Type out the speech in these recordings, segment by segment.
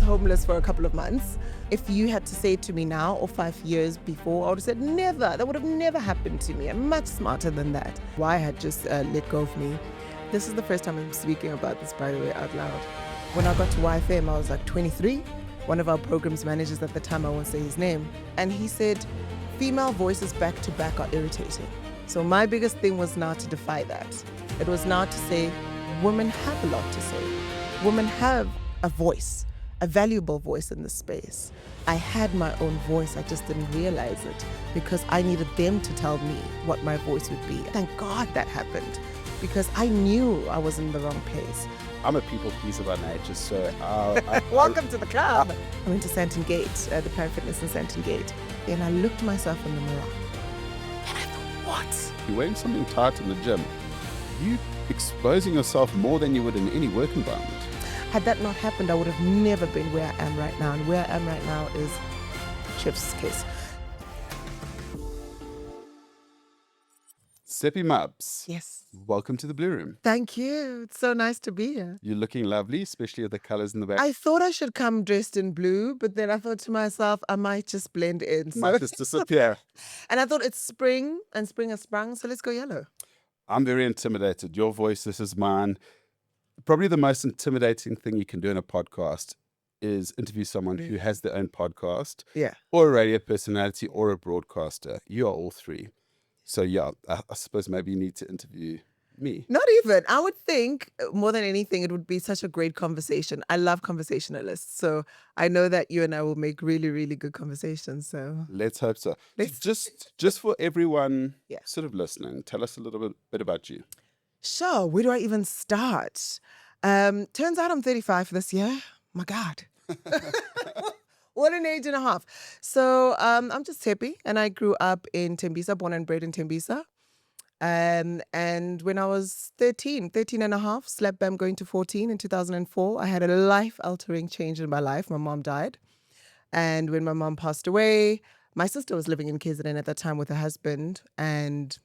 homeless for a couple of months. If you had to say it to me now or 5 years before, I would have said never. That would have never happened to me. I'm much smarter than that. Why had just let go of me. This is the first time I'm speaking about this, by the way, out loud. When I got to YFM, I was like 23. One of our programs managers at the time, I won't say his name, and he said, female voices back to back are irritating. So my biggest thing was now to defy that. It was now to say, women have a lot to say. Women have a voice, a valuable voice in this space. I had my own voice, I just didn't realize it because I needed them to tell me what my voice would be. Thank God that happened because I knew I was in the wrong place. I'm a people pleaser by nature, so... Welcome to the club. I went to Santon Gate, the Parent Fitness in Santon Gate, and I looked myself in the mirror. And I thought, what? You're wearing something tight in the gym. You exposing yourself more than you would in any work environment. Had that not happened, I would have never been where I am right now. And where I am right now is Chef's kiss. Tshepi Mabs. Yes. Welcome to the Blue Room. Thank you. It's so nice to be here. You're looking lovely, especially with the colors in the back. I thought I should come dressed in blue, but then I thought to myself, I might just blend in. Might just disappear. And I thought it's spring, and spring has sprung, so let's go yellow. I'm very intimidated. Your voice, this is mine. Probably the most intimidating thing you can do in a podcast is interview someone who has their own podcast, or a radio personality, or a broadcaster. You are all three. So yeah, I suppose maybe you need to interview me. Not even. I would think more than anything, it would be such a great conversation. I love conversationalists. So I know that you and I will make really, really good conversations. So let's hope so. Just for everyone sort of listening, tell us a little bit about you. Sure. Where do I even start? Turns out I'm 35 this year. My God. What an age and a half. So I'm just Tshepi, and I grew up in Tembisa, born and bred in Tembisa. And when I was 13 and a half, slap bam going to 14 in 2004, I had a life-altering change in my life. My mom died. And when my mom passed away, my sister was living in KZN at that time with her husband, and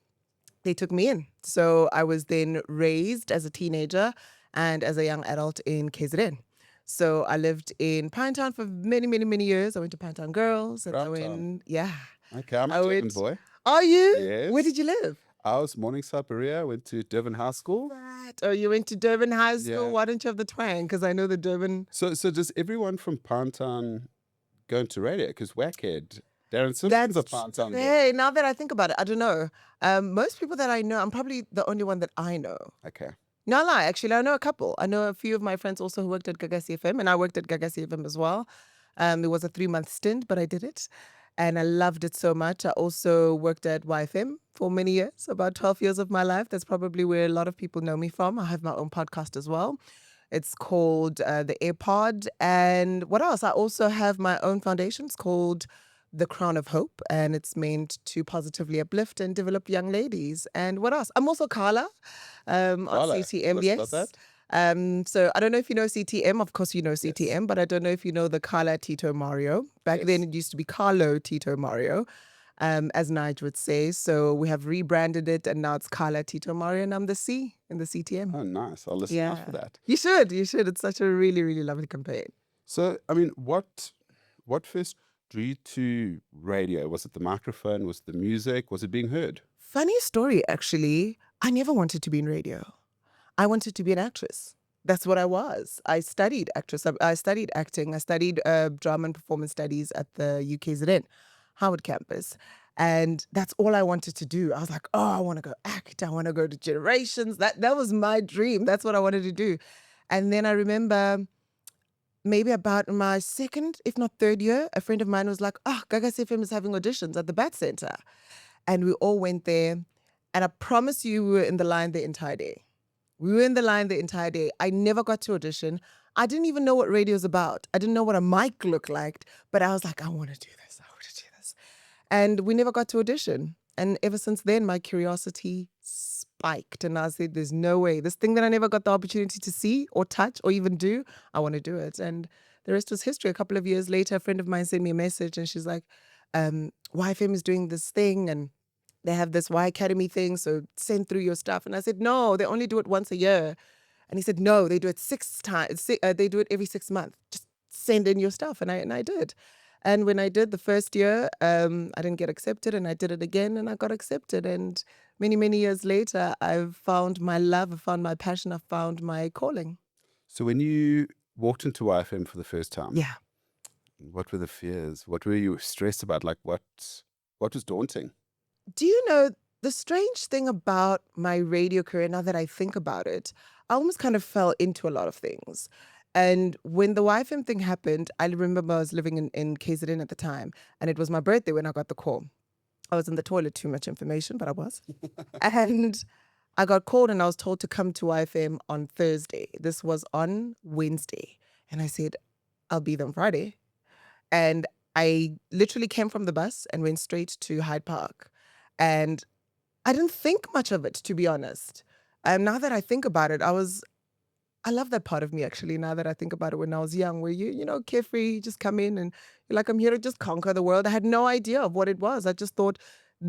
they took me in. So I was then raised as a teenager and as a young adult in KZN. So I lived in Pinetown for many, many, many years. I went to Pinetown Girls. And Okay, I'm a Durban boy. Are you? Yes. Where did you live? I was Morningside Berea, went to Durban High School. Right. Oh, you went to Durban High School? Yeah. Why don't you have the twang? Because I know the Durban... So does everyone from Pinetown go into radio? Because Wackhead, Darren Simpson's a Pinetown boy. Hey, now that I think about it, I don't know. Most people that I know, I'm probably the only one that I know. Okay. No lie, actually, I know a couple. I know a few of my friends also who worked at Gagasi FM, and I worked at Gagasi FM as well. It was a 3-month stint, but I did it. And I loved it so much. I also worked at YFM for many years, about 12 years of my life. That's probably where a lot of people know me from. I have my own podcast as well. It's called The AirPod. And what else? I also have my own foundation. It's called The Crown of Hope, and it's meant to positively uplift and develop young ladies. And what else? I'm also Carla on CTM. Yes. So I don't know if you know CTM. Of course you know CTM, but I don't know if you know the Carla Tito Mario. Back then it used to be Carlo Tito Mario, as Nige would say. So we have rebranded it, and now it's Carla Tito Mario, and I'm the C in the CTM. Oh, nice. I'll listen out for that. You should. It's such a really, really lovely campaign. So, I mean, what first drew you to radio? Was it the microphone? Was it the music? Was it being heard? Funny story, actually. I never wanted to be in radio. I wanted to be an actress. That's what I was. I studied actress. I studied acting. I studied drama and performance studies at the UKZN, Howard campus. And that's all I wanted to do. I was like, oh, I want to go act. I want to go to Generations. That was my dream. That's what I wanted to do. And then I remember maybe about my second, if not third year, a friend of mine was like, oh, Gagasi FM is having auditions at the Bat Center. And we all went there. And I promise you, we were in the line the entire day. I never got to audition. I didn't even know what radio is about. I didn't know what a mic looked like. But I was like, I want to do this. And we never got to audition. And ever since then, my curiosity spiked. And I said, there's no way. This thing that I never got the opportunity to see or touch or even do, I want to do it. And the rest was history. A couple of years later, a friend of mine sent me a message and she's like, YFM is doing this thing and they have this Y Academy thing, so send through your stuff. And I said, no, they only do it once a year. And he said, no, they do it 6 times. They do it every 6 months. Just send in your stuff. And I did. And when I did the first year, I didn't get accepted, and I did it again and I got accepted. And many, many years later, I've found my love, I found my passion, I found my calling. So when you walked into YFM for the first time, Yeah. what were the fears? What were you stressed about? Like what was daunting? Do you know the strange thing about my radio career, now that I think about it, I almost kind of fell into a lot of things. And when the YFM thing happened, I remember I was living in KZN at the time, and it was my birthday when I got the call. I was in the toilet, too much information, but I was. And I got called and I was told to come to YFM on Thursday. This was on Wednesday. And I said, I'll be there on Friday. And I literally came from the bus and went straight to Hyde Park. And I didn't think much of it, to be honest. Now that I think about it, I love that part of me, actually, now that I think about it. When I was young, where carefree, you just come in and you're like, I'm here to just conquer the world. I had no idea of what it was. I just thought,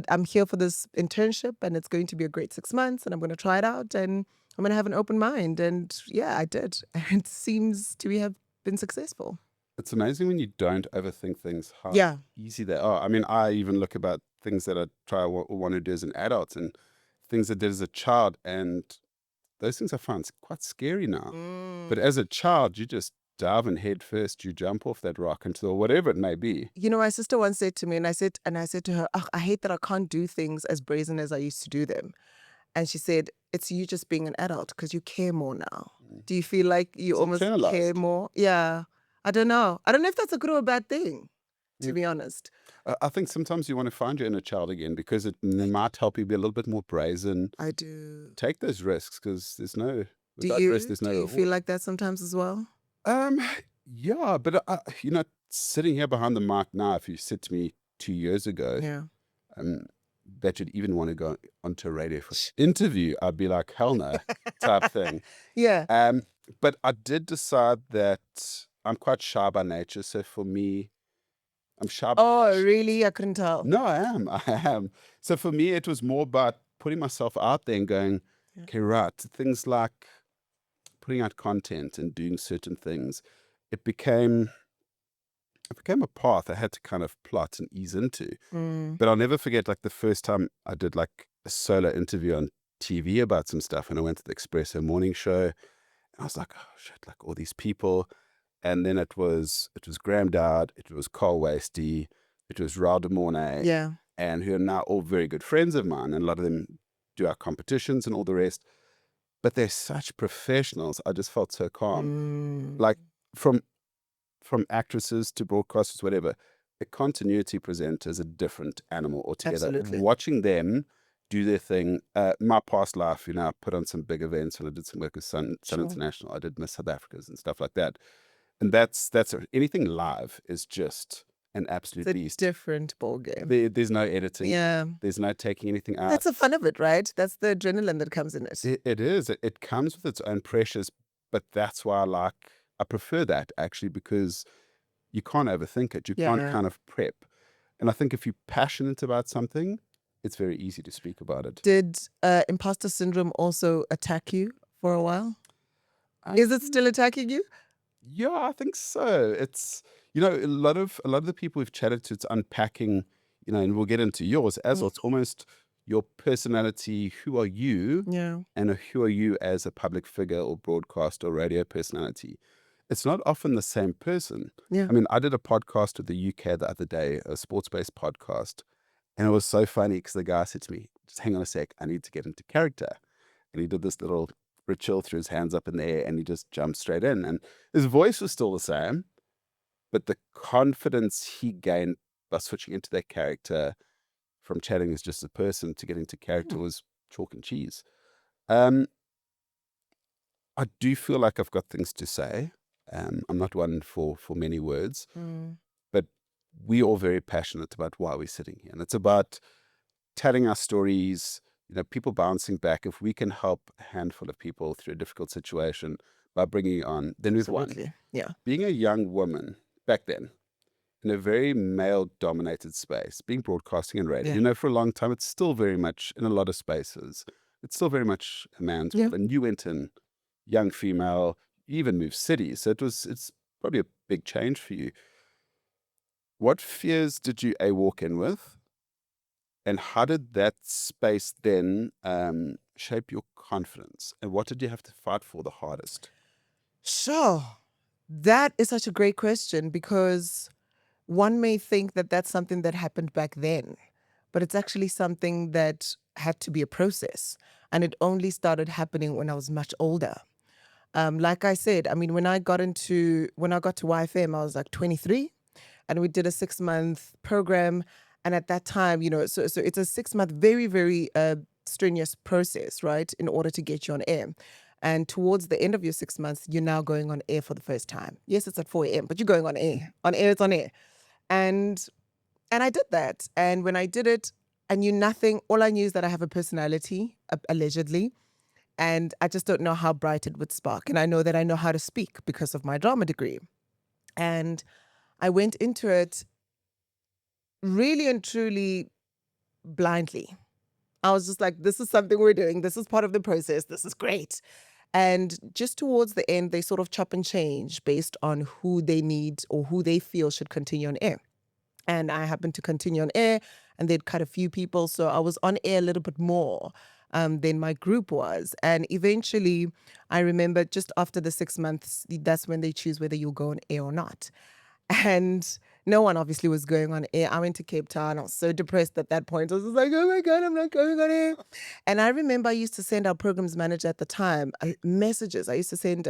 I'm here for this internship and it's going to be a great 6 months and I'm going to try it out and I'm going to have an open mind. And yeah, I did. And it seems to have been successful. It's amazing when you don't overthink things, how Yeah. easy they are. I mean, I even look about things that I try or want to do as an adult and things I did as a child, and those things I find quite scary now. But as a child, you just dive in head first. You jump off that rock into whatever it may be. My sister once said to me, and I said to her, I hate that I can't do things as brazen as I used to do them. And she said, it's you just being an adult because you care more now. Do you feel like you almost care more? Yeah. I don't know. I don't know if that's a good or a bad thing, to be honest. I think sometimes you want to find your inner child again because it might help you be a little bit more brazen. I do. Take those risks because there's no risk, there's no do you feel like that sometimes as well? Yeah, but sitting here behind the mic now, if you said to me 2 years ago, Yeah. that you'd even want to go onto a radio for interview, I'd be like, hell no, type thing. Yeah. But I did decide that I'm quite shy by nature. So for me, I'm shy. Oh, really? I couldn't tell. No, I am. So for me, it was more about putting myself out there and going, okay, right, things like putting out content and doing certain things. It became a path I had to kind of plot and ease into. But I'll never forget, like, the first time I did like a solo interview on TV about some stuff, and I went to the Espresso morning show, and I was like, oh shit, like all these people. And then it was Graham Dowd, it was Carl Wasty, it was Raul de Mornay, Yeah. and who are now all very good friends of mine, and a lot of them do our competitions and all the rest. But they're such professionals. I just felt so calm. Like from actresses to broadcasters, whatever, a continuity presenter is a different animal altogether. Absolutely. Watching them do their thing. My past life, I put on some big events and I did some work with Sun International. I did Miss South Africa's and stuff like that. And that's anything live is just an absolute beast. Different ball game. There's no editing. Yeah. There's no taking anything out. That's the fun of it, right? That's the adrenaline that comes in it. It is. It comes with its own pressures, but that's why I prefer that actually, because you can't overthink it. You can't kind of prep. And I think if you're passionate about something, it's very easy to speak about it. Did imposter syndrome also attack you for a while? Is it still attacking you? Yeah, I think so. It's, a lot of the people we've chatted to, it's unpacking, and we'll get into yours as well. It's almost your personality. Who are you? Yeah. And who are you as a public figure or broadcast or radio personality? It's not often the same person. Yeah. I mean, I did a podcast with the UK the other day, a sports-based podcast, and it was so funny because the guy said to me, just hang on a sec, I need to get into character. And he did this little ritual, threw his hands up in the air, and he just jumped straight in. And his voice was still the same, but the confidence he gained by switching into that character from chatting as just a person to getting to character was chalk and cheese. I do feel like I've got things to say. I'm not one for many words, but we're all very passionate about why we're sitting here. And it's about telling our stories, people bouncing back. If we can help a handful of people through a difficult situation by bringing it on, then we've won. Yeah. Being a young woman back then, in a very male-dominated space, being broadcasting and radio, for a long time, it's still very much, in a lot of spaces, it's still very much a man's world. And you went in young female, you even moved cities. So it's probably a big change for you. What fears did you walk in with? And how did that space then shape your confidence? And what did you have to fight for the hardest? Sure. That is such a great question, because one may think that that's something that happened back then, but it's actually something that had to be a process. And it only started happening when I was much older. Like I said, I mean, when I got to YFM, I was like 23, and we did a 6-month program. And at that time, so it's a 6-month, very, very strenuous process, right, in order to get you on air. And towards the end of your 6 months, you're now going on air for the first time. Yes, it's at 4 a.m., but you're going on air. On air, it's on air. And I did that. And when I did it, I knew nothing. All I knew is that I have a personality, allegedly. And I just don't know how bright it would spark. And I know that I know how to speak because of my drama degree. And I went into it really and truly blindly. I was just like, this is something we're doing. This is part of the process. This is great. And just towards the end, they sort of chop and change based on who they need or who they feel should continue on air. And I happened to continue on air, and they'd cut a few people. So I was on air a little bit more than my group was. And eventually, I remember just after the 6 months, that's when they choose whether you'll go on air or not. And no one obviously was going on air. I went to Cape Town. I was so depressed at that point. I was just like, oh my God, I'm not going on air. And I remember I used to send our programs manager at the time messages. I used to send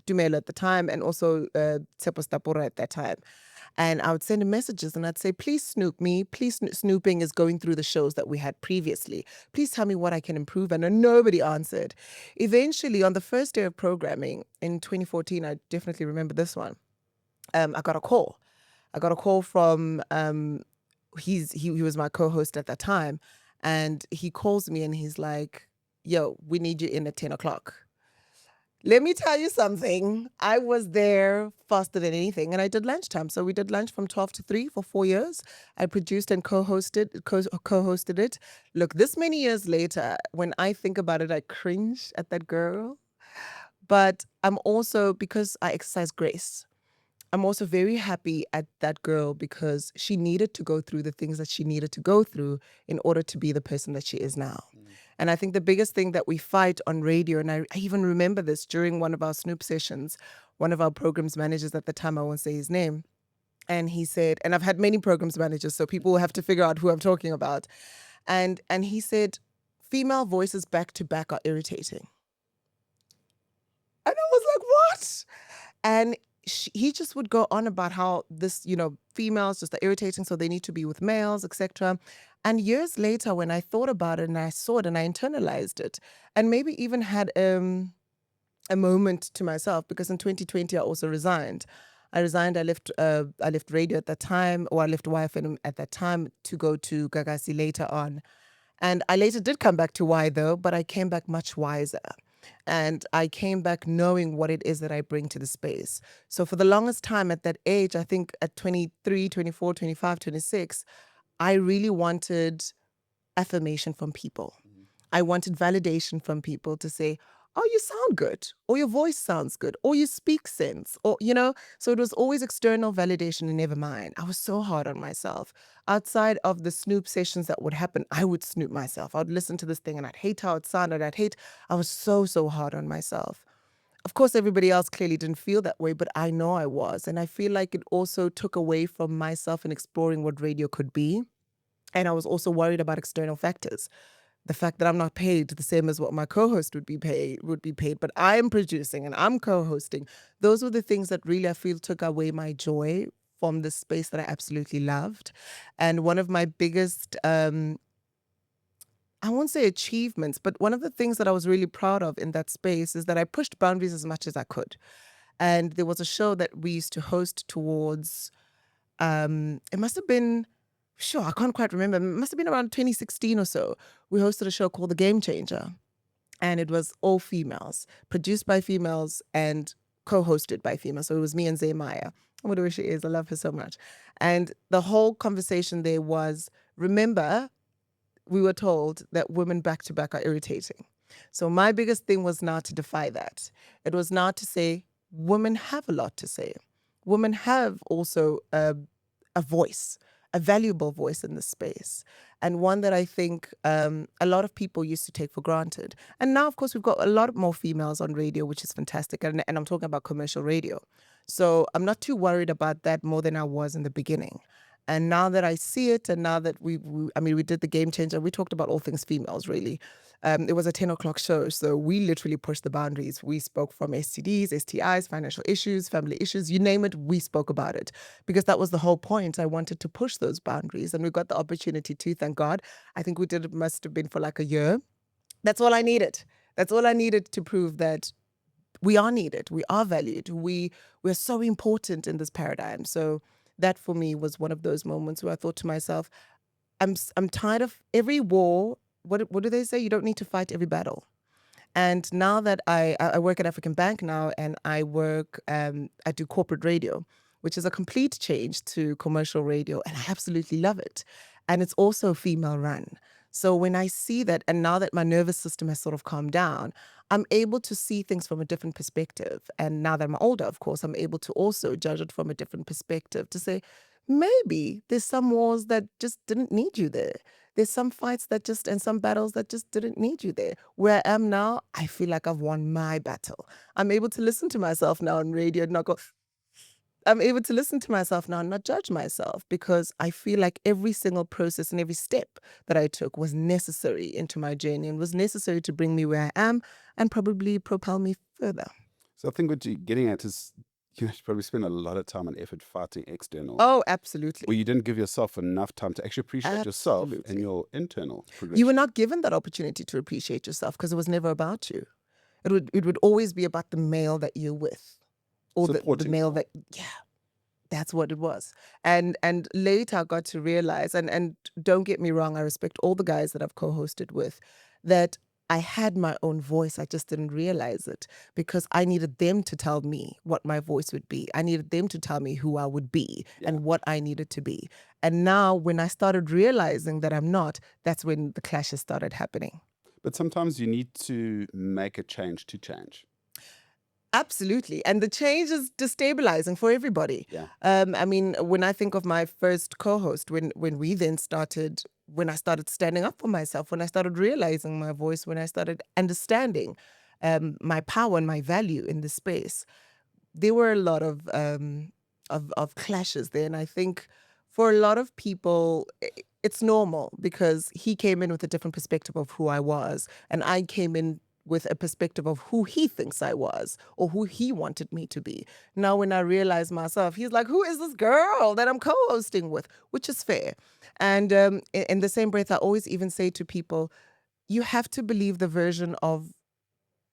Dumelo at the time, and also Tshepi Mabulana at that time. And I would send him messages and I'd say, please snoop me. Please, snooping is going through the shows that we had previously. Please tell me what I can improve. And nobody answered. Eventually, on the first day of programming in 2014, I definitely remember this one. I got a call. I got a call from, he was my co-host at that time. And he calls me and he's like, yo, we need you in at 10 o'clock. Let me tell you something. I was there faster than anything, and I did lunchtime. So we did lunch from 12 to 3 for 4 years. I produced and co-hosted it. Look, this many years later, when I think about it, I cringe at that girl. But I'm also, because I exercise grace, I'm also very happy at that girl because she needed to go through the things that she needed to go through in order to be the person that she is now. And I think the biggest thing that we fight on radio, and I even remember this during one of our Snoop sessions, one of our programs managers at the time, I won't say his name, and he said, and I've had many programs managers, so people will have to figure out who I'm talking about. And he said, female voices back to back are irritating. And I was like, what? And he just would go on about how this, females just are irritating, so they need to be with males, etc. And years later, when I thought about it and I saw it and I internalized it, and maybe even had a moment to myself, because in 2020 I also resigned. I left radio at that time, or I left YFM at that time to go to Gagasi later on. And I later did come back to Y though, but I came back much wiser. And I came back knowing what it is that I bring to the space. So for the longest time at that age, I think at 23, 24, 25, 26, I really wanted affirmation from people. I wanted validation from people to say, oh, you sound good, or your voice sounds good, or you speak sense, or, so it was always external validation and never mine. I was so hard on myself. Outside of the snoop sessions that would happen, I would snoop myself. I would listen to this thing and I'd hate how it sounded. I was so, so hard on myself. Of course, everybody else clearly didn't feel that way, but I know I was. And I feel like it also took away from myself in exploring what radio could be. And I was also worried about external factors. The fact that I'm not paid the same as what my co-host would be paid, but I'm producing and I'm co-hosting. Those were the things that really I feel took away my joy from this space that I absolutely loved. And one of my biggest, I won't say achievements, but one of the things that I was really proud of in that space is that I pushed boundaries as much as I could. And there was a show that we used to host towards, it must have been, sure, I can't quite remember. It must have been around 2016 or so. We hosted a show called The Game Changer. And it was all females, produced by females and co-hosted by females. So it was me and Maya. Whatever she is, I love her so much. And the whole conversation there was, remember, we were told that women back to back are irritating. So my biggest thing was not to defy that. It was not to say, women have a lot to say. women have also a voice, a valuable voice in this space, and one that I think a lot of people used to take for granted. And now, of course, we've got a lot more females on radio, which is fantastic. And I'm talking about commercial radio. So I'm not too worried about that more than I was in the beginning. And now that I see it, and now that we did the Game Changer, we talked about all things females, really. It was a 10 o'clock show, so we literally pushed the boundaries. We spoke from STDs, STIs, financial issues, family issues, you name it, we spoke about it. Because that was the whole point. I wanted to push those boundaries, and we got the opportunity to, thank God. I think we did it, must have been for like a year. That's all I needed. That's all I needed to prove that we are needed, we are valued, we're so important in this paradigm. So that for me was one of those moments where I thought to myself, I'm tired of every war. What do they say? You don't need to fight every battle. And now that I work at African Bank now, and I do corporate radio, which is a complete change to commercial radio, and I absolutely love it. And it's also female run. So when I see that, and now that my nervous system has sort of calmed down, I'm able to see things from a different perspective. And now that I'm older, of course, I'm able to also judge it from a different perspective to say, maybe there's some wars that just didn't need you there. There's some fights and some battles that just didn't need you there. Where I am now, I feel like I've won my battle. I'm able to listen to myself now on radio and not go, I'm able to listen to myself now and not judge myself, because I feel like every single process and every step that I took was necessary into my journey and was necessary to bring me where I am and probably propel me further. So I think what you're getting at is you probably spend a lot of time and effort fighting external. Oh, absolutely. Well, you didn't give yourself enough time to actually appreciate yourself and your internal progression. You were not given that opportunity to appreciate yourself because it was never about you. It would always be about the male that you're with. Or the male that, that's what it was. And later I got to realize, and don't get me wrong, I respect all the guys that I've co-hosted with, that I had my own voice. I just didn't realize it because I needed them to tell me what my voice would be. I needed them to tell me who I would be and what I needed to be. And now when I started realizing that I'm not, that's when the clashes started happening. But sometimes you need to make a change to change. Absolutely. And the change is destabilizing for everybody. Yeah. I mean, when I think of my first co-host, when I started standing up for myself, when I started realizing my voice, when I started understanding my power and my value in the space, there were a lot of clashes there. And I think for a lot of people, it's normal because he came in with a different perspective of who I was, and I came in with a perspective of who he thinks I was or who he wanted me to be. Now, when I realize myself, he's like, who is this girl that I'm co-hosting with? Which is fair. And in the same breath, I always even say to people, you have to believe the version of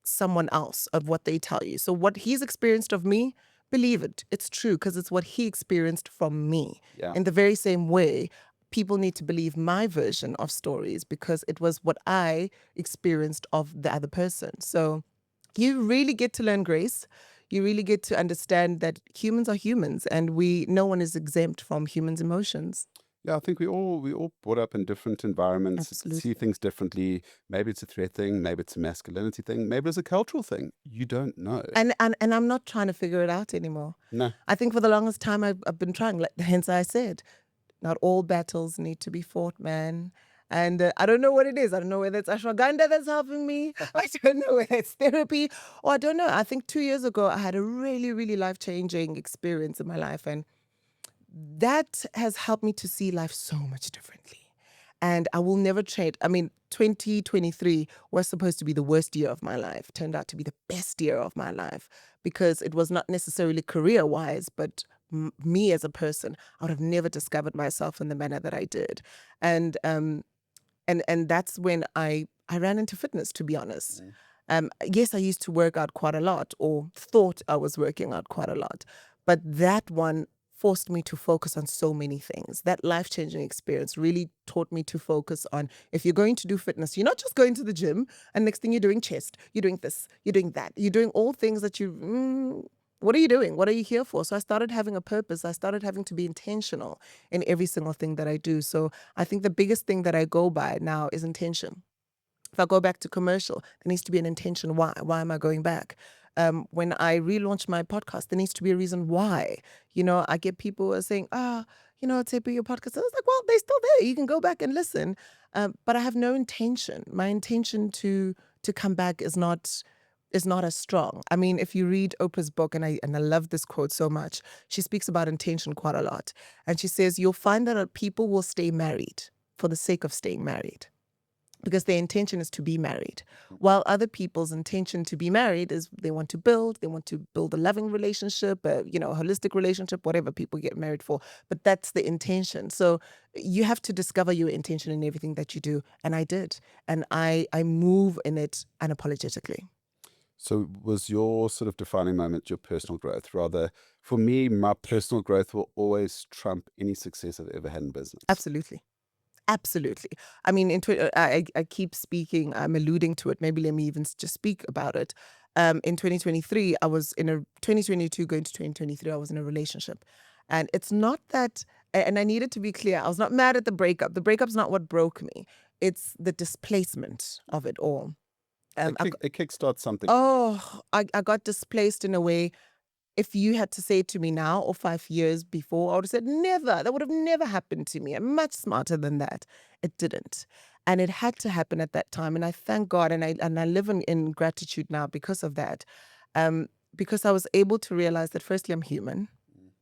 someone else, of what they tell you. So what he's experienced of me, believe it. It's true because it's what he experienced from me. Yeah. In the very same way, people need to believe my version of stories because it was what I experienced of the other person. So you really get to learn grace. You really get to understand that humans are humans, and no one is exempt from humans' emotions. Yeah, I think we all brought up in different environments, Absolutely. See things differently. Maybe it's a threat thing, maybe it's a masculinity thing, maybe it's a cultural thing. You don't know. And I'm not trying to figure it out anymore. No. I think for the longest time I've been trying. Hence I said, not all battles need to be fought, man. And I don't know what it is. I don't know whether it's ashwagandha that's helping me. I don't know whether it's therapy, or I don't know. I think 2 years ago, I had a really, really life-changing experience in my life. And that has helped me to see life so much differently. And I will never trade. I mean, 2023 was supposed to be the worst year of my life. Turned out to be the best year of my life because it was not necessarily career-wise, but me as a person. I would have never discovered myself in the manner that I did. And that's when I ran into fitness, to be honest. Yes, I used to work out quite a lot, or thought I was working out quite a lot. But that one forced me to focus on so many things. That life-changing experience really taught me to focus on, if you're going to do fitness, you're not just going to the gym and next thing you're doing chest, you're doing this, you're doing that. You're doing all things that what are you doing? What are you here for? So I started having a purpose. I started having to be intentional in every single thing that I do. So I think the biggest thing that I go by now is intention. If I go back to commercial, there needs to be an intention. Why? Why am I going back? when I relaunch my podcast, there needs to be a reason why. I get people who are saying, Tshepi, your podcast. I was like, well, they're still there. You can go back and listen. But I have no intention. My intention to come back is not as strong. I mean, if you read Oprah's book, and I love this quote so much, she speaks about intention quite a lot. And she says, you'll find that people will stay married for the sake of staying married, because their intention is to be married, while other people's intention to be married is they want to build a loving relationship, a holistic relationship, whatever people get married for. But that's the intention. So you have to discover your intention in everything that you do. And I did. And I move in it unapologetically. So was your sort of defining moment your personal growth? Rather, for me, my personal growth will always trump any success I've ever had in business. Absolutely. Absolutely. I mean, I keep speaking, I'm alluding to it. Maybe let me even just speak about it. In 2023, I was in a 2022 going to 2023, I was in a relationship. And it's not that, and I needed to be clear, I was not mad at the breakup. The breakup's not what broke me. It's the displacement of it all. It kickstarts something. Oh, I got displaced in a way. If you had to say it to me now or 5 years before, I would have said never. That would have never happened to me. I'm much smarter than that. It didn't. And it had to happen at that time. And I thank God, and I live in gratitude now because of that. Because I was able to realize that firstly, I'm human.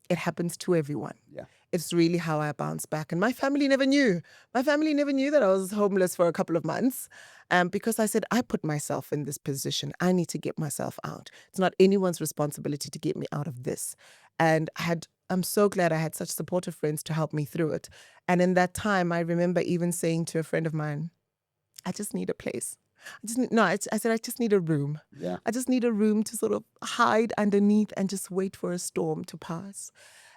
It happens to everyone. Yeah. It's really how I bounce back. And my family never knew. My family never knew that I was homeless for a couple of months, because I said, I put myself in this position. I need to get myself out. It's not anyone's responsibility to get me out of this. And I'm so glad I had such supportive friends to help me through it. And in that time, I remember even saying to a friend of mine, I just need a place. I said, I just need a room. Yeah. I just need a room to sort of hide underneath and just wait for a storm to pass.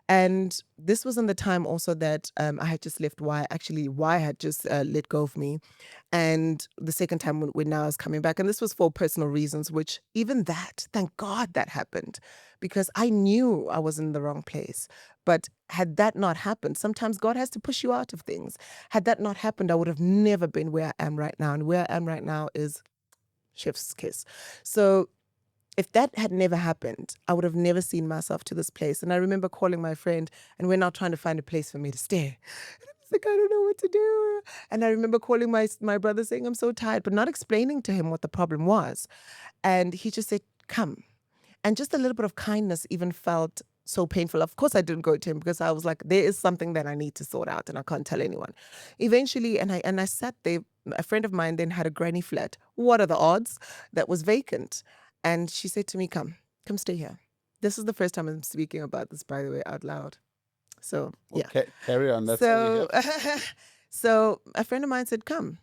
And this was in the time also that I had just left Y. Actually, Y had just let go of me. And the second time when I was coming back, and this was for personal reasons, which even that, thank God that happened, because I knew I was in the wrong place. But had that not happened, sometimes God has to push you out of things. Had that not happened, I would have never been where I am right now. And where I am right now is chef's kiss. So if that had never happened, I would have never seen myself to this place. And I remember calling my friend, and we're now trying to find a place for me to stay. And I was like, I don't know what to do. And I remember calling my brother saying, I'm so tired, but not explaining to him what the problem was. And he just said, come. And just a little bit of kindness even felt so painful. Of course, I didn't go to him because I was like, there is something that I need to sort out and I can't tell anyone. Eventually, and I sat there. A friend of mine then had a granny flat. What are the odds? That was vacant. And she said to me, come stay here. This is the first time I'm speaking about this, by the way, out loud. So, yeah. Okay, carry on. That's so a friend of mine said, come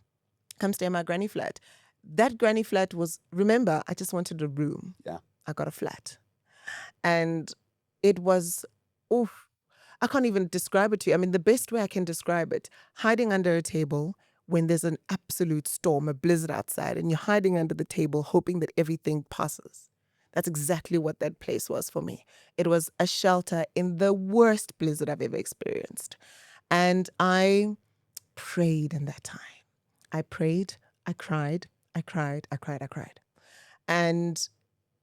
stay in my granny flat. That granny flat was, remember, I just wanted a room. Yeah. I got a flat. And it was, I can't even describe it to you. I mean, the best way I can describe it, hiding under a table when there's an absolute storm, a blizzard outside, and you're hiding under the table hoping that everything passes. That's exactly what that place was for me. It was a shelter in the worst blizzard I've ever experienced. And I prayed in that time. I prayed, I cried. And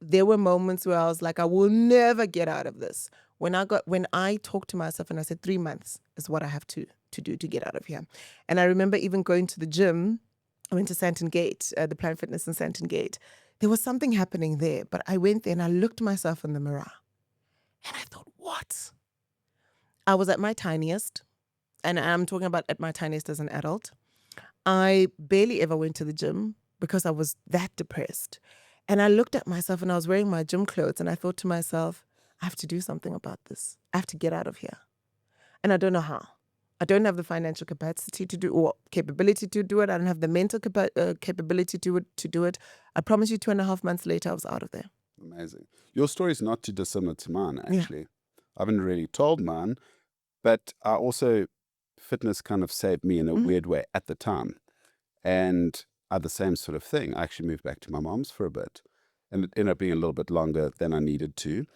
there were moments where I was like, I will never get out of this. When I talked to myself and I said 3 months is what I have to do to get out of here. And I remember even going to the gym. I went to Sandton Gate, the Planet Fitness in Sandton Gate. There was something happening there, but I went there and I looked myself in the mirror and I thought, what? I was at my tiniest, and I'm talking about at my tiniest as an adult. I barely ever went to the gym because I was that depressed. And I looked at myself and I was wearing my gym clothes and I thought to myself, I have to do something about this. I have to get out of here. And I don't know how. I don't have the financial capacity to do, or capability to do it. I don't have the mental capability to do it. I promise you 2.5 months later, I was out of there. Amazing. Your story is not too dissimilar to mine, actually. Yeah. I haven't really told mine, but I also, fitness kind of saved me in a weird way at the time. And I had the same sort of thing. I actually moved back to my mom's for a bit, and it ended up being a little bit longer than I needed to.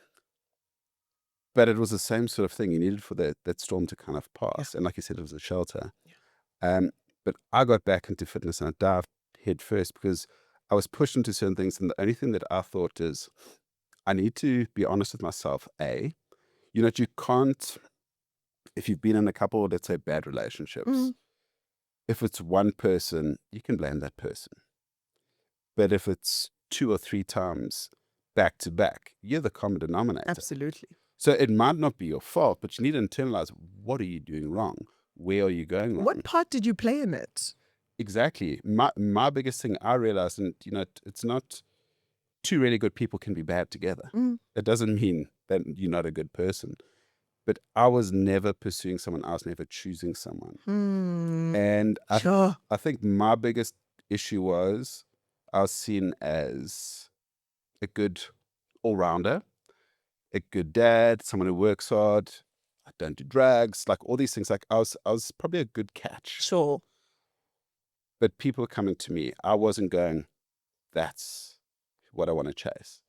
But it was the same sort of thing you needed for that storm to kind of pass. Yeah. And like you said, it was a shelter. Yeah. But I got back into fitness and I dived head first because I was pushed into certain things. And the only thing that I thought is, I need to be honest with myself. You can't, if you've been in a couple, let's say, bad relationships, if it's one person, you can blame that person. But if it's 2 or 3 times back to back, you're the common denominator. Absolutely. So it might not be your fault, but you need to internalize, what are you doing wrong? Where are you going wrong? What part did you play in it? Exactly. My biggest thing I realized, and it's not two really good people can be bad together. It doesn't mean that you're not a good person. But I was never pursuing someone, I was never choosing someone. And I think my biggest issue was I was seen as a good all-rounder, a good dad, someone who works hard, I don't do drugs, like all these things. Like I was probably a good catch. Sure. But people were coming to me. I wasn't going, that's what I want to chase.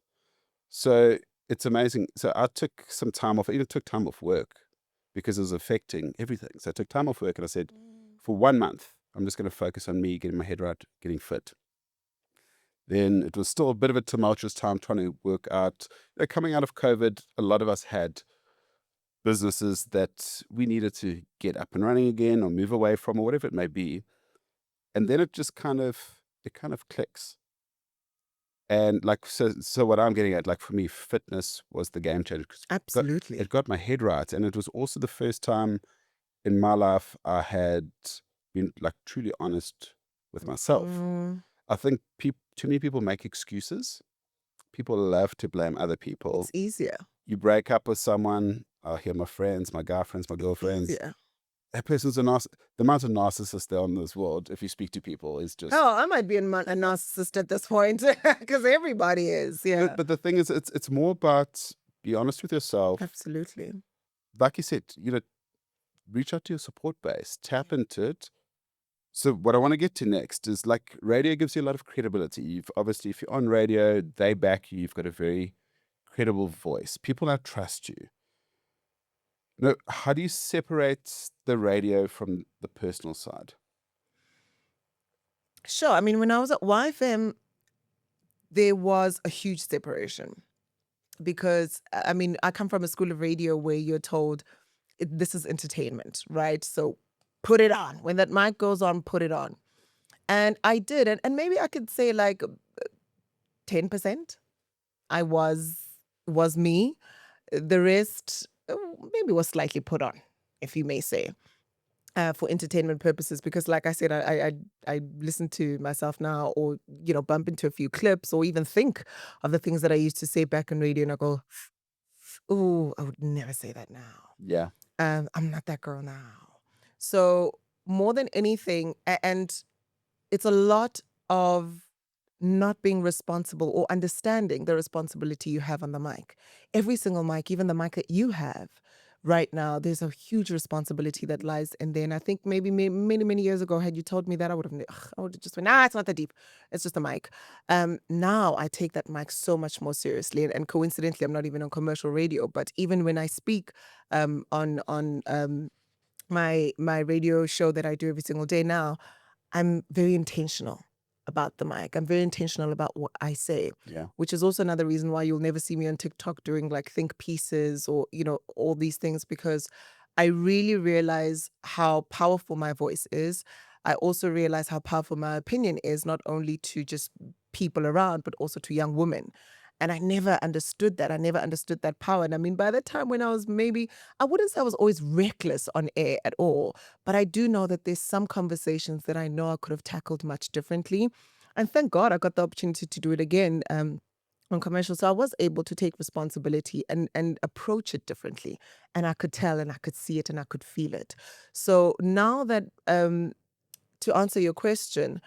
So it's amazing. So I took some time off, I even took time off work because it was affecting everything. So I took time off work and I said, for 1 month, I'm just going to focus on me, getting my head right, getting fit. Then it was still a bit of a tumultuous time trying to work out. Coming out of COVID, a lot of us had businesses that we needed to get up and running again or move away from or whatever it may be. And then it just kind of clicks. And like, so what I'm getting at, like for me, fitness was the game changer. Absolutely. It got my head right. And it was also the first time in my life I had been like truly honest with myself. I think too many people make excuses. People love to blame other people. It's easier. You break up with someone, I hear my friends, my guy friends, my girlfriends. Yeah. That person's the amount of narcissists there on this world, if you speak to people, is just... Oh, I might be a narcissist at this point because everybody is, yeah. But the thing is, it's more about be honest with yourself. Absolutely. Like you said, reach out to your support base, tap into it. So what I want to get to next is, like, radio gives you a lot of credibility. Obviously, if you're on radio, they back you. You've got a very credible voice. People now trust you. How do you separate the radio from the personal side? Sure. I mean, when I was at YFM, there was a huge separation because, I mean, I come from a school of radio where you're told this is entertainment, right? So put it on. When that mic goes on, put it on. And I did. And maybe I could say like 10% I was me. The rest maybe was slightly put on, if you may say, for entertainment purposes. Because like I said, I listen to myself now, or, bump into a few clips, or even think of the things that I used to say back in radio and I go, oh, I would never say that now. Yeah. I'm not that girl now. So more than anything, and it's a lot of not being responsible or understanding the responsibility you have on the mic. Every single mic, even the mic that you have right now, there's a huge responsibility that lies in there. And I think maybe many, many years ago, had you told me that, I would have just went, it's not that deep. It's just a mic. Now I take that mic so much more seriously. And coincidentally, I'm not even on commercial radio, but even when I speak on my radio show that I do every single day now, I'm very intentional about the mic. I'm very intentional about what I say, which is also another reason why you'll never see me on TikTok doing like think pieces or, all these things, because I really realize how powerful my voice is. I also realize how powerful my opinion is, not only to just people around, but also to young women. And I never understood that. I never understood that power. And I mean, by the time when I was I wouldn't say I was always reckless on air at all, but I do know that there's some conversations that I know I could have tackled much differently. And thank God I got the opportunity to do it again on commercial. So I was able to take responsibility and approach it differently. And I could tell and I could see it and I could feel it. So now that, to answer your question,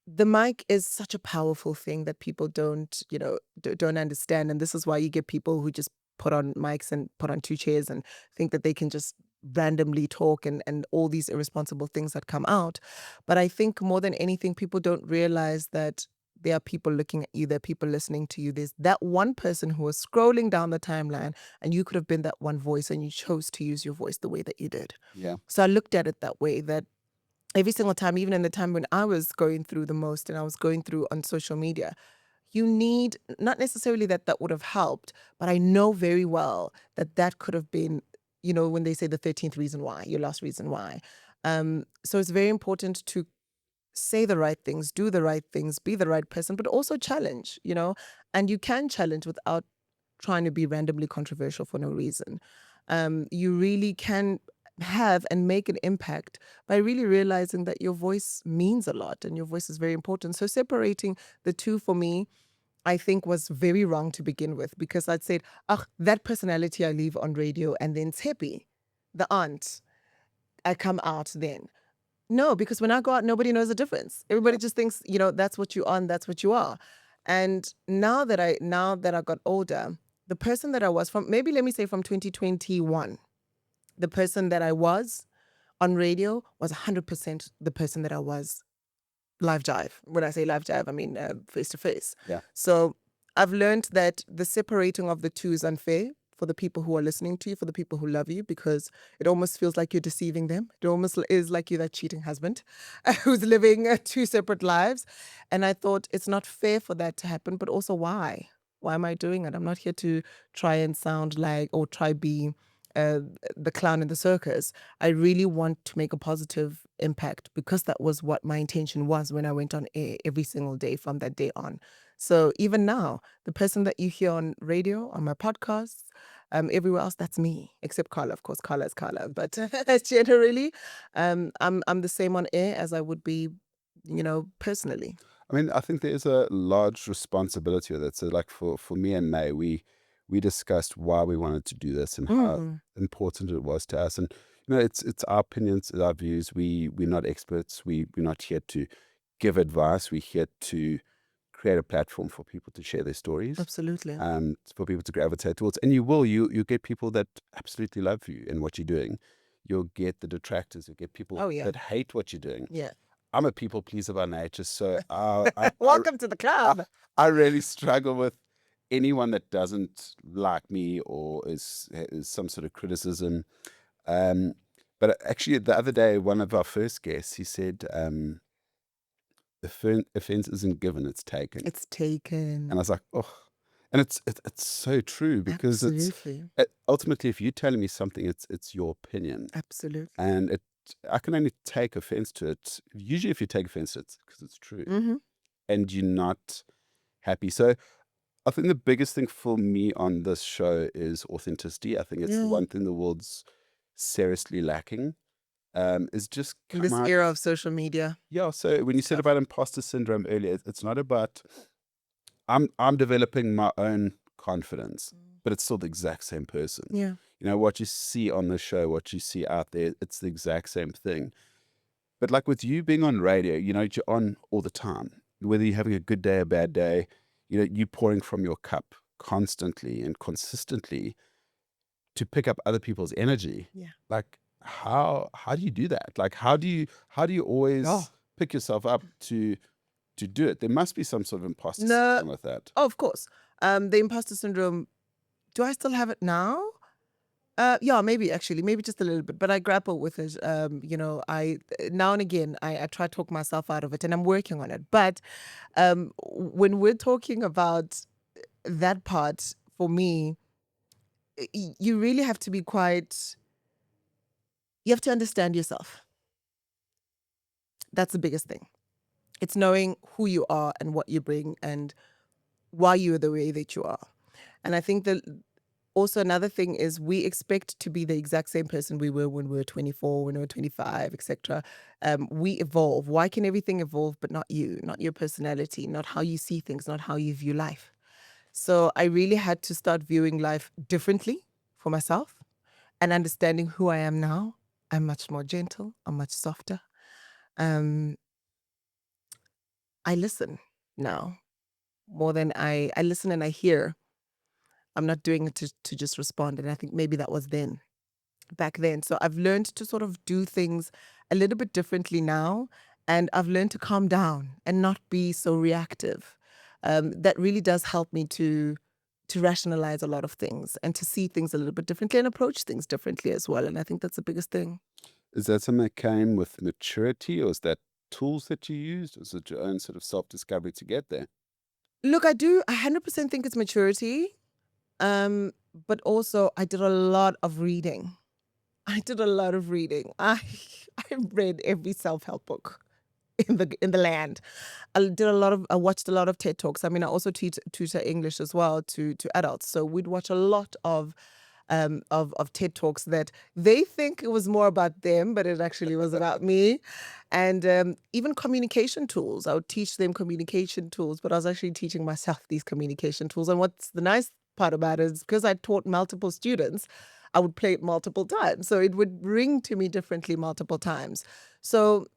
the mic is such a powerful thing that people don't understand. And this is why you get people who just put on mics and put on 2 chairs and think that they can just randomly talk and all these irresponsible things that come out. But I think more than anything, people don't realize that there are people looking at you, there are people listening to you. There's that one person who was scrolling down the timeline, and you could have been that one voice, and you chose to use your voice the way that you did. Yeah. So I looked at it that way, that every single time, even in the time when I was going through the most and I was going through on social media, you need, not necessarily that would have helped, but I know very well that could have been, when they say the 13th reason why, your last reason why. So it's very important to say the right things, do the right things, be the right person, but also challenge, and you can challenge without trying to be randomly controversial for no reason. You really can have and make an impact by really realizing that your voice means a lot and your voice is very important. So separating the two for me, I think, was very wrong to begin with, because I'd said, that personality I leave on radio, and then Tshepi, the aunt, I come out then. No, because when I go out, nobody knows the difference. Everybody just thinks, that's what you are and that's what you are. And now that I got older, the person that I was from 2021, the person that I was on radio was 100% the person that I was live jive. When I say live jive, I mean face to face. Yeah. So I've learned that the separating of the two is unfair for the people who are listening to you, for the people who love you, because it almost feels like you're deceiving them. It almost is like you're that cheating husband who's living two separate lives. And I thought it's not fair for that to happen, but also why? Why am I doing it? I'm not here to try and sound like, or try be the clown in the circus. I really want to make a positive impact, because that was what my intention was when I went on air every single day from that day on. So even now, the person that you hear on radio, on my podcasts, everywhere else, that's me, except Carla. Of course, Carla is Carla. But generally, I'm the same on air as I would be, personally. I mean, I think there is a large responsibility with it. So, like for me and May, we discussed why we wanted to do this and how important it was to us. And it's our opinions, it's our views. We're not experts. We're not here to give advice. We're here to create a platform for people to share their stories. Absolutely. For people to gravitate towards. And you get people that absolutely love you and what you're doing. You'll get the detractors. You'll get people that hate what you're doing. Yeah. I'm a people pleaser by nature, so welcome to the club. I really struggle with anyone that doesn't like me or is some sort of criticism. But actually, the other day, one of our first guests, he said, offense isn't given, it's taken. It's taken. And I was like, oh. And it's so true, because ultimately, if you're telling me something, it's your opinion. Absolutely. And I can only take offense to it. Usually if you take offense to it, because it's true. Mm-hmm. And you're not happy. So I think the biggest thing for me on this show is authenticity. I think it's the one thing the world's seriously lacking. Is just in this era of social media. Yeah. So when you said about imposter syndrome earlier, it's not about I'm developing my own confidence, but it's still the exact same person. Yeah. What you see on the show, what you see out there, it's the exact same thing. But like with you being on radio, you're on all the time. Whether you're having a good day, a bad day, you're pouring from your cup constantly and consistently to pick up other people's energy. Yeah. Like how do you do that? Like how do you always pick yourself up to do it? There must be some sort of imposter syndrome with that. Oh, of course. The imposter syndrome, do I still have it now? Yeah, maybe just a little bit, but I grapple with it. I now and again I try to talk myself out of it, and I'm working on it. But when we're talking about that part, for me, you really have to be you have to understand yourself. That's the biggest thing. It's knowing who you are and what you bring and why you're the way that you are. And I think that also another thing is we expect to be the exact same person we were when we were 24, when we were 25, etc. We evolve. Why can everything evolve but not you, not your personality, not how you see things, not how you view life? So I really had to start viewing life differently for myself and understanding who I am now. I'm much more gentle. I'm much softer. I listen now more than I listen and I hear. I'm not doing it to just respond. And I think maybe that was back then. So I've learned to sort of do things a little bit differently now. And I've learned to calm down and not be so reactive. That really does help me to rationalize a lot of things and to see things a little bit differently and approach things differently as well. And I think that's the biggest thing. Is that something that came with maturity, or is that tools that you used? Or is it your own sort of self-discovery to get there? Look, I do 100% think it's maturity. But also I did a lot of reading. I did a lot of reading. I read every self-help book in the land. I watched a lot of TED Talks. I mean, I also tutor English as well to adults. So we'd watch a lot of TED Talks that they think it was more about them, but it actually was about me. And even communication tools. I would teach them communication tools, but I was actually teaching myself these communication tools. And what's the nice part about it is because I taught multiple students, I would play it multiple times. So it would ring to me differently multiple times. So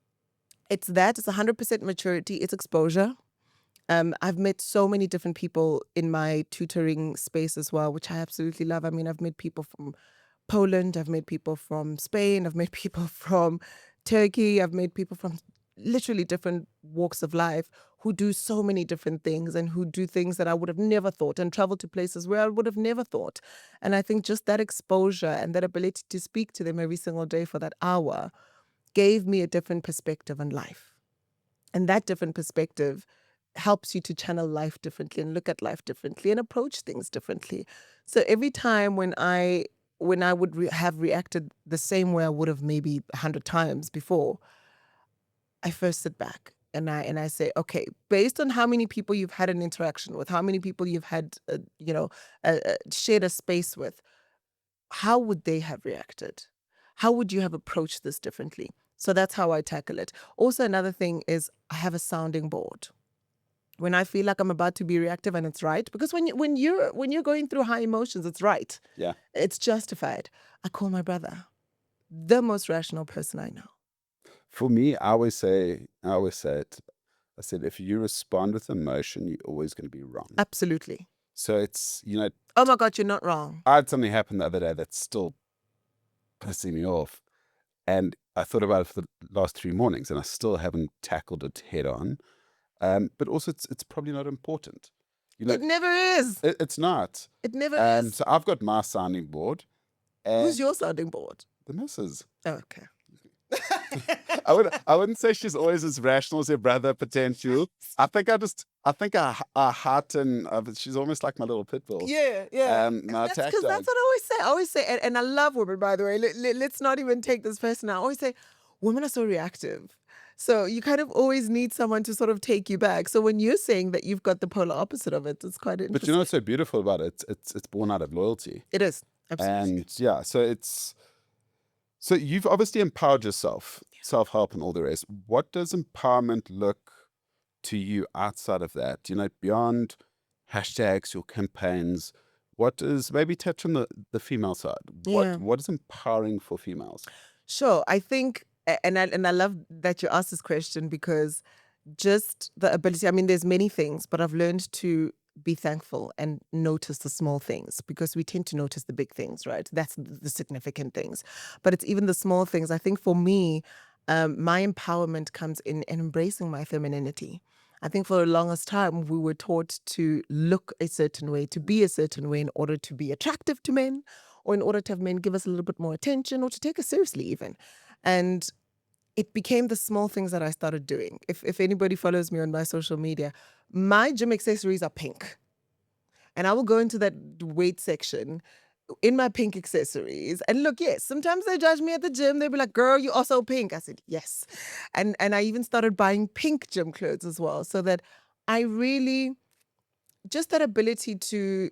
it's 100% maturity, it's exposure. I've met so many different people in my tutoring space as well, which I absolutely love. I mean, I've met people from Poland, I've met people from Spain, I've met people from Turkey, I've met people from literally different walks of life who do so many different things and who do things that I would have never thought and travel to places where I would have never thought. And I think just that exposure and that ability to speak to them every single day for that hour gave me a different perspective on life. And that different perspective helps you to channel life differently and look at life differently and approach things differently. So every time when I would have reacted the same way I would have maybe 100 times before, I first sit back and I say, okay, based on how many people you've had an interaction with, how many people you've had, shared a space with, how would they have reacted? How would you have approached this differently? So that's how I tackle it. Also, another thing is I have a sounding board. When I feel like I'm about to be reactive and it's right, because when you're going through high emotions, it's right. Yeah. It's justified. I call my brother, the most rational person I know. For me, I always say it. I said, if you respond with emotion, you're always going to be wrong. Absolutely. So it's, oh my God, you're not wrong. I had something happen the other day that's still pissing me off. And I thought about it for the last 3 mornings and I still haven't tackled it head on. But also it's probably not important. It never is. It's not. It never is. So I've got my sounding board. Who's your sounding board? The missus. Oh, okay. I wouldn't say she's always as rational as her brother, potential. I think our hearten she's almost like my little pit bull. Yeah. My attack Because dog. that's what I always say. And I love women, by the way. Let's not even take this person out. I always say, women are so reactive. So you kind of always need someone to sort of take you back. So when you're saying that you've got the polar opposite of it, it's quite interesting. But you know what's so beautiful about it? It's born out of loyalty. It is. Absolutely. And yeah, so you've obviously empowered yourself, self-help and all the rest. What does empowerment look to you outside of that? Beyond hashtags, your campaigns, what is, maybe touch on the female side. What is empowering for females? Sure. I think, and I love that you asked this question because just the ability, I mean, there's many things, but I've learned to be thankful and notice the small things because we tend to notice the big things, right? That's the significant things. But it's even the small things. I think for me, my empowerment comes in embracing my femininity. I think for the longest time, we were taught to look a certain way, to be a certain way in order to be attractive to men or in order to have men give us a little bit more attention or to take us seriously even. And it became the small things that I started doing. If anybody follows me on my social media, my gym accessories are pink. And I will go into that weight section in my pink accessories. And look, yes, sometimes they judge me at the gym. They'll be like, girl, you're also pink. I said, yes. And I even started buying pink gym clothes as well. So that I really, just that ability to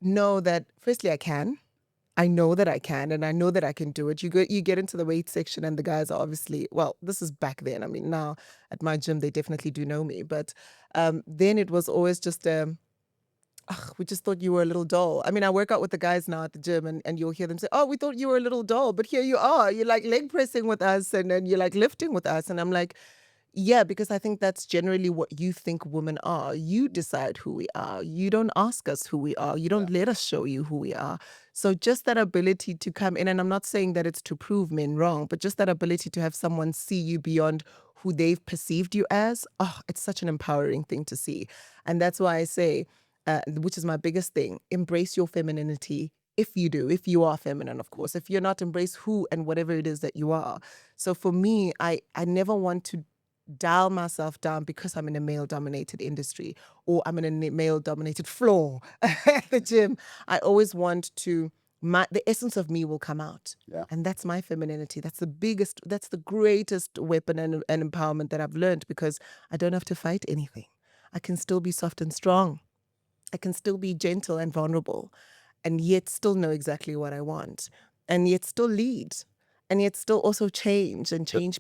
know that firstly I know that I can, and I know that I can do it. You get into the weight section, and the guys are obviously, well, this is back then. I mean, now at my gym, they definitely do know me. But then it was always just, we just thought you were a little doll. I mean, I work out with the guys now at the gym, and you'll hear them say, oh, we thought you were a little doll, but here you are. You're like leg pressing with us, and then you're like lifting with us. And I'm like, yeah, because I think that's generally what you think women are. You decide who we are. You don't ask us who we are. You don't let us show you who we are. So just that ability to come in, and I'm not saying that it's to prove men wrong, but just that ability to have someone see you beyond who they've perceived you as, it's such an empowering thing to see. And that's why I say, which is my biggest thing, embrace your femininity. If you are feminine, of course. If you're not, embrace who and whatever it is that you are. So for me, I never want to dial myself down because I'm in a male-dominated industry or I'm in a male-dominated floor at the gym. I always want to, the essence of me will come out. Yeah. And that's my femininity. That's the greatest weapon and empowerment that I've learned, because I don't have to fight anything. I can still be soft and strong. I can still be gentle and vulnerable, and yet still know exactly what I want, and yet still lead, and yet still also change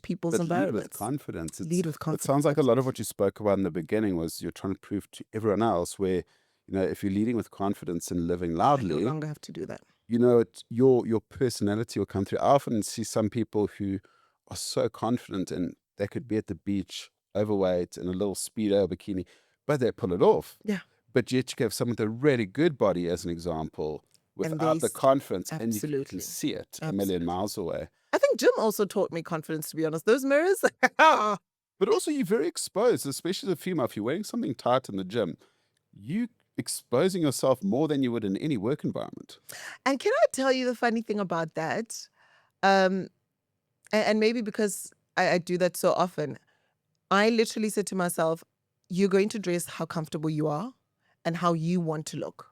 people's environments. Lead with confidence. Lead with confidence. It sounds like a lot of what you spoke about in the beginning was you're trying to prove to everyone else where, if you're leading with confidence and living loudly, I no longer have to do that. Your personality will come through. I often see some people who are so confident and they could be at the beach, overweight, in a little Speedo bikini, but they pull it off. Yeah. But yet you have someone with a really good body, as an example, without the confidence, and you can see it a million miles away. I think gym also taught me confidence, to be honest. Those mirrors. But also you're very exposed, especially as a female. If you're wearing something tight in the gym, you exposing yourself more than you would in any work environment. And can I tell you the funny thing about that? And maybe because I do that so often, I literally said to myself, you're going to dress how comfortable you are and how you want to look.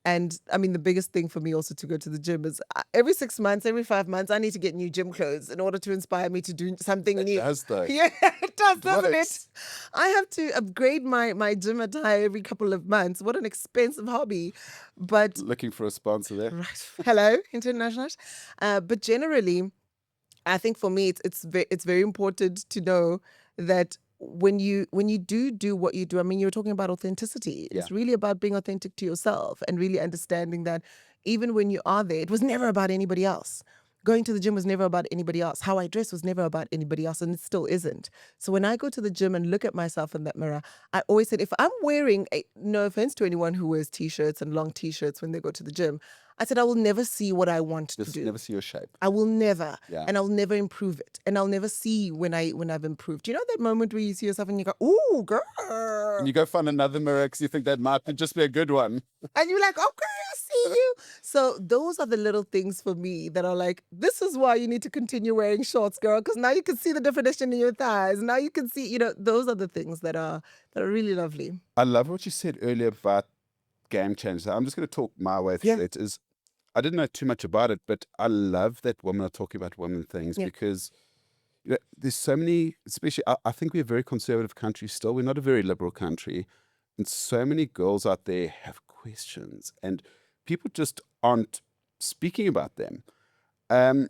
And I mean, the biggest thing for me also to go to the gym is every 6 months, every 5 months, I need to get new gym clothes in order to inspire me to do something new. It does, though. Yeah, it does, doesn't it? I have to upgrade my gym attire every couple of months. What an expensive hobby. But looking for a sponsor there. Right. Hello, international. But generally, I think for me, it's very important to know that when you do what you do, I mean, you're talking about authenticity. It's really about being authentic to yourself and really understanding that even when you are there, it was never about anybody else. Going to the gym was never about anybody else. How I dress was never about anybody else, and it still isn't. So when I go to the gym and look at myself in that mirror, I always said, if I'm wearing, no offense to anyone who wears T-shirts and long T-shirts when they go to the gym, I said, I will never see what I want to do. Never see your shape. I will never. Yeah. And I'll never improve it. And I'll never see when I've improved. You know that moment where you see yourself and you go, ooh, girl. And you go find another mirror because you think that might just be a good one. And you're like, okay, I see you. So those are the little things for me that are like, this is why you need to continue wearing shorts, girl, because now you can see the definition in your thighs. Now you can see, those are the things that are really lovely. I love what you said earlier about game changers. I'm just going to talk my way through it. I didn't know too much about it, but I love that women are talking about women things because there's so many, especially, I think we're a very conservative country still. We're not a very liberal country. And so many girls out there have questions and people just aren't speaking about them. So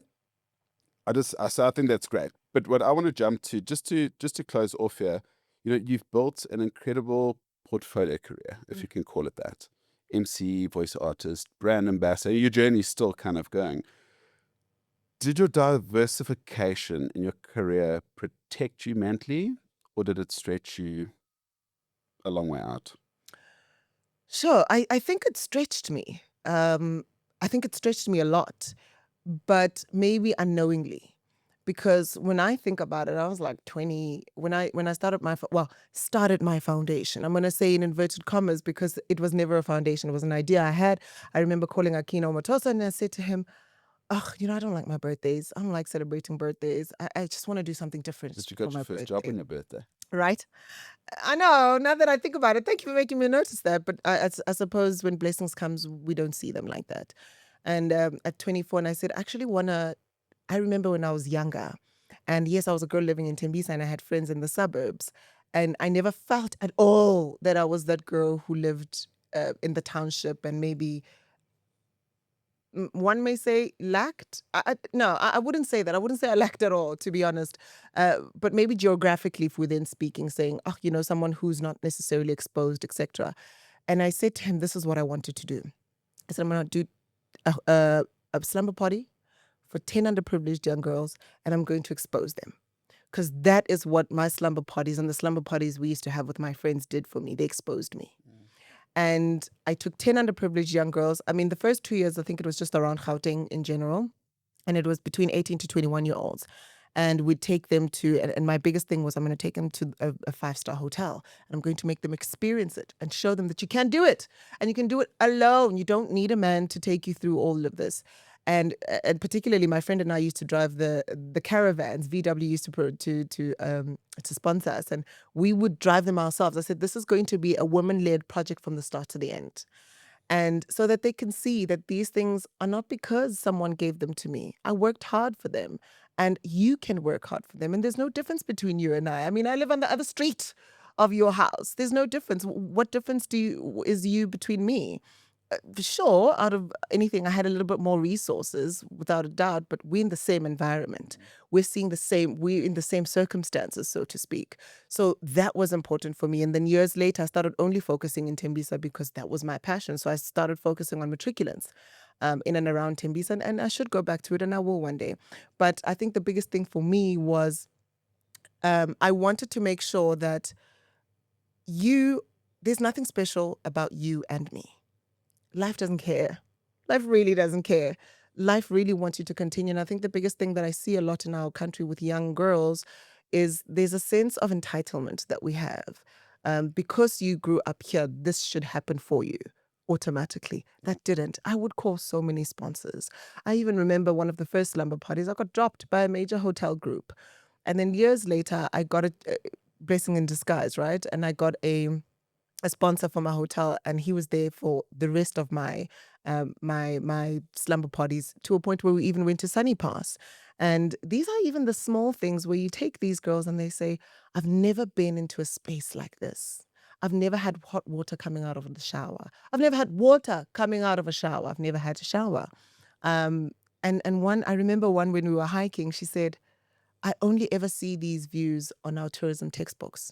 I think that's great. But what I want to jump to, just to close off here, you've built an incredible portfolio career, if you can call it that. MC, voice artist, brand ambassador, your journey's still kind of going. Did your diversification in your career protect you mentally, or did it stretch you a long way out? Sure. I think it stretched me. I think it stretched me a lot, but maybe unknowingly. Because when I think about it, I was like 20 when I started my foundation. I'm going to say in inverted commas because it was never a foundation. It was an idea I had. I remember calling Akino Matosa and I said to him, I don't like my birthdays. I don't like celebrating birthdays. I just want to do something different. Did you got your first job on your birthday? Right? I know, now that I think about it. Thank you for making me notice that. But I suppose when blessings comes, we don't see them like that. And at 24, and I said, I remember when I was younger, and yes, I was a girl living in Tembisa and I had friends in the suburbs, and I never felt at all that I was that girl who lived in the township and maybe one may say lacked. No, I wouldn't say that. I wouldn't say I lacked at all, to be honest. But maybe geographically, if within speaking, saying, someone who's not necessarily exposed, etc. And I said to him, this is what I wanted to do. I said, I'm going to do a slumber party for 10 underprivileged young girls, and I'm going to expose them. Because that is what my slumber parties and the slumber parties we used to have with my friends did for me. They exposed me. And I took 10 underprivileged young girls. I mean, the first 2 years, I think it was just around Gauteng in general. And it was between 18 to 21-year-olds. And we'd take them to, and my biggest thing was I'm going to take them to a 5-star hotel. And I'm going to make them experience it and show them that you can do it. And you can do it alone. You don't need a man to take you through all of this. And particularly my friend and I used to drive the caravans. VW used to sponsor us, and we would drive them ourselves. I said, this is going to be a woman-led project from the start to the end. And so that they can see that these things are not because someone gave them to me. I worked hard for them, and you can work hard for them. And there's no difference between you and I. I mean, I live on the other street of your house. There's no difference. What difference is you between me? Sure, out of anything, I had a little bit more resources, without a doubt, but we're in the same environment. We're in the same circumstances, so to speak. So that was important for me. And then years later, I started only focusing in Tembisa because that was my passion. So I started focusing on matriculants in and around Tembisa, and I should go back to it, and I will one day. But I think the biggest thing for me was I wanted to make sure that there's nothing special about you and me. Life doesn't care. Life really doesn't care. Life really wants you to continue. And I think the biggest thing that I see a lot in our country with young girls is there's a sense of entitlement that we have. Because you grew up here, this should happen for you automatically. That didn't. I would call so many sponsors. I even remember one of the first slumber parties, I got dropped by a major hotel group. And then years later, I got a blessing in disguise, right? And I got a sponsor for my hotel, and he was there for the rest of my my slumber parties, to a point where we even went to Sunny Pass. And these are even the small things where you take these girls and they say, I've never been into a space like this. I've never had hot water coming out of the shower. I've never had water coming out of a shower. I've never had to shower. And one, I remember one when we were hiking, she said, I only ever see these views on our tourism textbooks.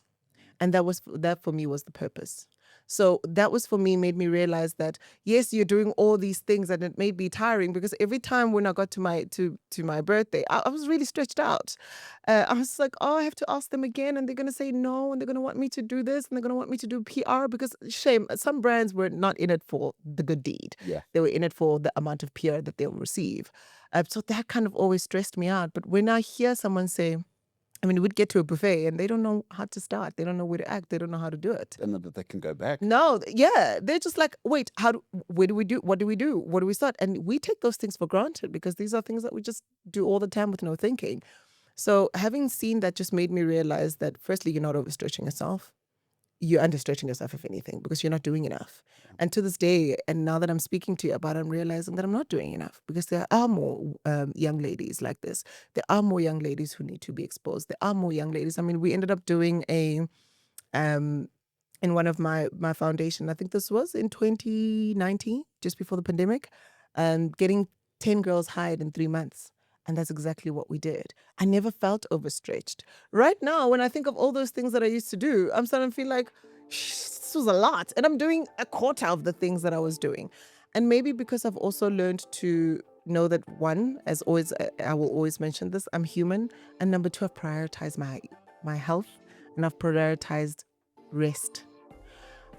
And that for me was the purpose. So that was for me, made me realize that, yes, you're doing all these things, and it made me tiring because every time when I got to my birthday, I was really stretched out. I was like, oh, I have to ask them again, and they're going to say no, and they're going to want me to do this, and they're going to want me to do PR, because shame, some brands were not in it for the good deed. Yeah. They were in it for the amount of PR that they'll receive. So that kind of always stressed me out. But when I hear someone say, I mean, we'd get to a buffet and they don't know how to start. They don't know where to act. They don't know how to do it. And that they can go back. No, yeah. They're just like, wait, where do we do? What do we do? What do we start? And we take those things for granted because these are things that we just do all the time with no thinking. So having seen that just made me realize that, firstly, you're not overstretching yourself. You're understretching yourself, if anything, because you're not doing enough. And to this day, and now that I'm speaking to you about it, I'm realizing that I'm not doing enough, because there are more young ladies like this. There are more young ladies who need to be exposed. There are more young ladies. I mean, we ended up doing in one of my foundation, I think this was in 2019, just before the pandemic, getting 10 girls hired in 3 months. And that's exactly what we did. I never felt overstretched. Right now, when I think of all those things that I used to do, I'm starting to feel like, this was a lot. And I'm doing a quarter of the things that I was doing. And maybe because I've also learned to know that, one, as always, I will always mention this, I'm human. And number two, I've prioritized my health, and I've prioritized rest.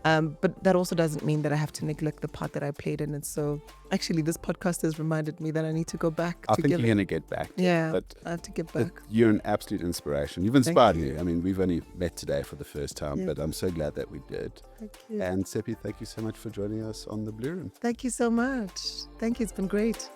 But that also doesn't mean that I have to neglect the part that I played in it. So actually, this podcast has reminded me that I need to go back. I think you're going to get back. Yeah, but I have to get back. You're an absolute inspiration. You've inspired me. I mean, we've only met today for the first time, but I'm so glad that we did. Thank you. And Tshepi, thank you so much for joining us on the BlueRoom. Thank you so much. Thank you. It's been great.